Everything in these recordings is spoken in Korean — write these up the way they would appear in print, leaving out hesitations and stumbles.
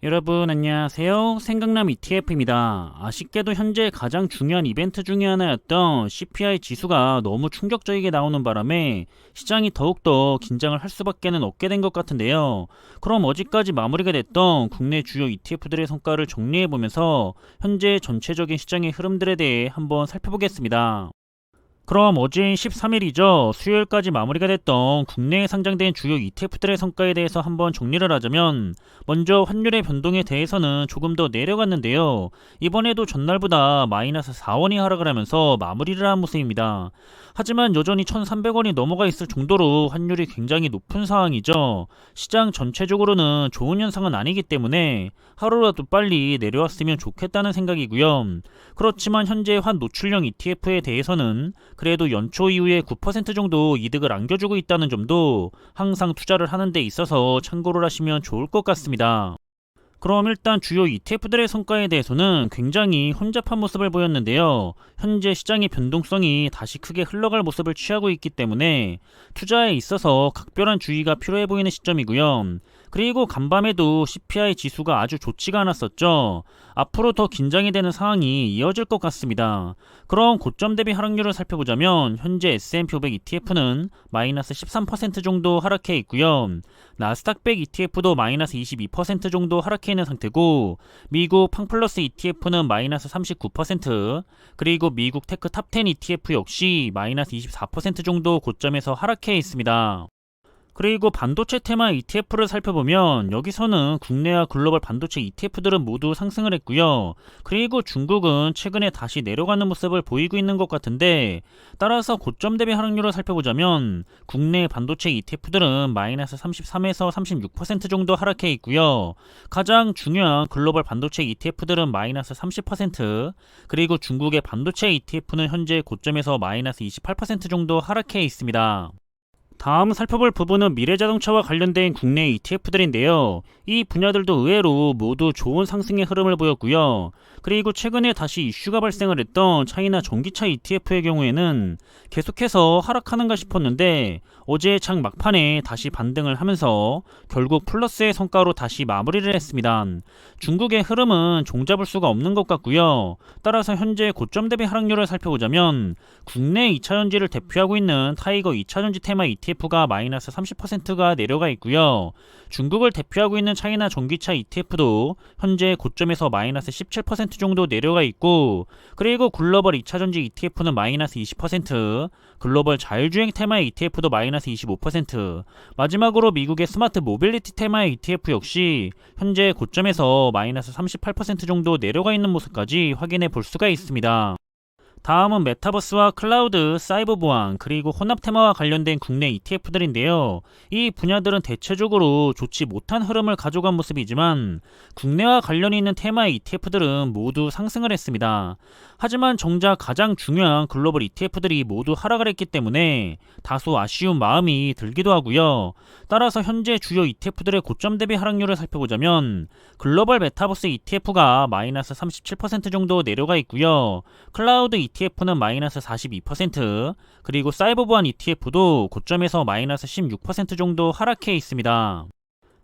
여러분 안녕하세요. 생강남 ETF입니다. 아쉽게도 현재 가장 중요한 이벤트 중에 하나였던 CPI 지수가 너무 충격적이게 나오는 바람에 시장이 더욱더 긴장을 할 수밖에 없게 된 것 같은데요. 그럼 어제까지 마무리가 됐던 국내 주요 ETF들의 성과를 정리해보면서 현재 전체적인 시장의 흐름들에 대해 한번 살펴보겠습니다. 그럼 어제 13일이죠. 수요일까지 마무리가 됐던 국내에 상장된 주요 ETF들의 성과에 대해서 한번 정리를 하자면, 먼저 환율의 변동에 대해서는 조금 더 내려갔는데요. 이번에도 전날보다 마이너스 4원이 하락을 하면서 마무리를 한 모습입니다. 하지만 여전히 1300원이 넘어가 있을 정도로 환율이 굉장히 높은 상황이죠. 시장 전체적으로는 좋은 현상은 아니기 때문에 하루라도 빨리 내려왔으면 좋겠다는 생각이고요. 그렇지만 현재 환 노출형 ETF에 대해서는 그래도 연초 이후에 9% 정도 이득을 안겨주고 있다는 점도 항상 투자를 하는 데 있어서 참고를 하시면 좋을 것 같습니다. 그럼 일단 주요 ETF들의 성과에 대해서는 굉장히 혼잡한 모습을 보였는데요. 현재 시장의 변동성이 다시 크게 흘러갈 모습을 취하고 있기 때문에 투자에 있어서 각별한 주의가 필요해 보이는 시점이고요. 그리고 간밤에도 CPI 지수가 아주 좋지가 않았었죠. 앞으로 더 긴장이 되는 상황이 이어질 것 같습니다. 그럼 고점 대비 하락률을 살펴보자면 현재 S&P 500 ETF는 마이너스 13% 정도 하락해 있고요. 나스닥 100 ETF도 마이너스 22% 정도 하락해 있는 상태고, 미국 팡플러스 ETF는 마이너스 39%, 그리고 미국 테크 탑10 ETF 역시 마이너스 24% 정도 고점에서 하락해 있습니다. 그리고 반도체 테마 ETF를 살펴보면 여기서는 국내와 글로벌 반도체 ETF들은 모두 상승을 했고요. 그리고 중국은 최근에 다시 내려가는 모습을 보이고 있는 것 같은데, 따라서 고점 대비 하락률을 살펴보자면 국내 반도체 ETF들은 마이너스 33에서 36% 정도 하락해 있고요. 가장 중요한 글로벌 반도체 ETF들은 마이너스 30%, 그리고 중국의 반도체 ETF는 현재 고점에서 마이너스 28% 정도 하락해 있습니다. 다음 살펴볼 부분은 미래자동차와 관련된 국내 ETF들인데요. 이 분야들도 의외로 모두 좋은 상승의 흐름을 보였고요. 그리고 최근에 다시 이슈가 발생을 했던 차이나 전기차 ETF의 경우에는 계속해서 하락하는가 싶었는데 어제 장 막판에 다시 반등을 하면서 결국 플러스의 성과로 다시 마무리를 했습니다. 중국의 흐름은 종잡을 수가 없는 것 같고요. 따라서 현재 고점 대비 하락률을 살펴보자면 국내 2차전지를 대표하고 있는 타이거 2차전지 테마 ETF가 마이너스 30%가 내려가 있고요. 중국을 대표하고 있는 차이나 전기차 ETF도 현재 고점에서 마이너스 17% 정도 내려가 있고, 그리고 글로벌 2차전지 ETF는 마이너스 20%, 글로벌 자율주행 테마의 ETF도 마이너스 25%, 마지막으로 미국의 스마트 모빌리티 테마의 ETF 역시 현재 고점에서 마이너스 38% 정도 내려가 있는 모습까지 확인해 볼 수가 있습니다. 다음은 메타버스와 클라우드, 사이버 보안, 그리고 혼합 테마와 관련된 국내 ETF들인데요. 이 분야들은 대체적으로 좋지 못한 흐름을 가져간 모습이지만 국내와 관련이 있는 테마의 ETF들은 모두 상승을 했습니다. 하지만 정작 가장 중요한 글로벌 ETF들이 모두 하락을 했기 때문에 다소 아쉬운 마음이 들기도 하고요. 따라서 현재 주요 ETF들의 고점 대비 하락률을 살펴보자면 글로벌 메타버스 ETF가 마이너스 37% 정도 내려가 있고요. 클라우드 ETF는 마이너스 42%, 그리고 사이버 보안 ETF도 고점에서 마이너스 16% 정도 하락해 있습니다.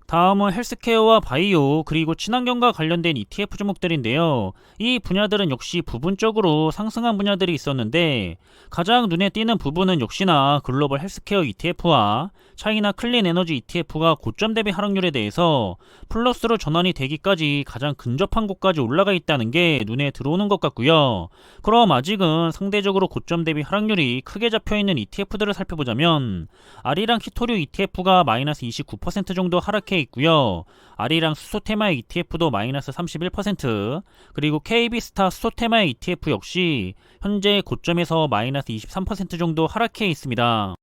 다음은 헬스케어와 바이오, 그리고 친환경과 관련된 ETF 종목들인데요. 이 분야들은 역시 부분적으로 상승한 분야들이 있었는데 가장 눈에 띄는 부분은 역시나 글로벌 헬스케어 ETF와 차이나 클린 에너지 ETF가 고점 대비 하락률에 대해서 플러스로 전환이 되기까지 가장 근접한 곳까지 올라가 있다는 게 눈에 들어오는 것 같고요. 그럼 아직은 상대적으로 고점 대비 하락률이 크게 잡혀있는 ETF들을 살펴보자면 아리랑 히토류 ETF가 마이너스 29% 정도 하락해 있고요. 아리랑 수소테마의 ETF도 마이너스 31%, 그리고 KB스타 수소테마의 ETF 역시 현재 고점에서 마이너스 23% 정도 하락해 있습니다.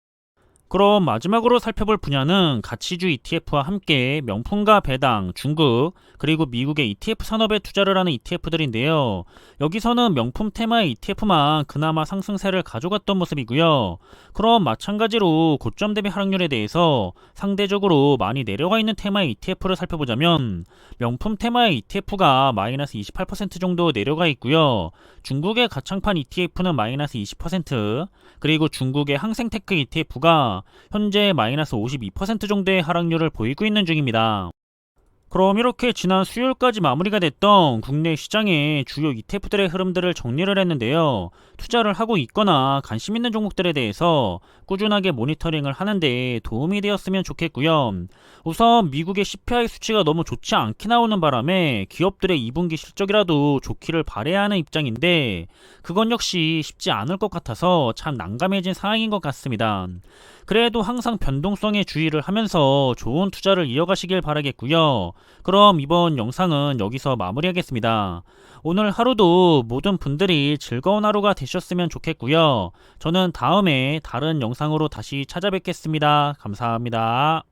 그럼 마지막으로 살펴볼 분야는 가치주 ETF와 함께 명품과 배당, 중국, 그리고 미국의 ETF 산업에 투자를 하는 ETF들인데요. 여기서는 명품 테마의 ETF만 그나마 상승세를 가져갔던 모습이고요. 그럼 마찬가지로 고점 대비 하락률에 대해서 상대적으로 많이 내려가 있는 테마의 ETF를 살펴보자면 명품 테마의 ETF가 마이너스 28% 정도 내려가 있고요. 중국의 가창판 ETF는 마이너스 20%, 그리고 중국의 항생테크 ETF가 현재 마이너스 52% 정도의 하락률을 보이고 있는 중입니다. 그럼 이렇게 지난 수요일까지 마무리가 됐던 국내 시장의 주요 ETF들의 흐름들을 정리를 했는데요. 투자를 하고 있거나 관심 있는 종목들에 대해서 꾸준하게 모니터링을 하는데 도움이 되었으면 좋겠고요. 우선 미국의 CPI 수치가 너무 좋지 않게 나오는 바람에 기업들의 2분기 실적이라도 좋기를 바라야 하는 입장인데 그건 역시 쉽지 않을 것 같아서 참 난감해진 상황인 것 같습니다. 그래도 항상 변동성에 주의를 하면서 좋은 투자를 이어가시길 바라겠고요. 그럼 이번 영상은 여기서 마무리하겠습니다. 오늘 하루도 모든 분들이 즐거운 하루가 되셨으면 좋겠고요. 저는 다음에 다른 영상으로 다시 찾아뵙겠습니다. 감사합니다.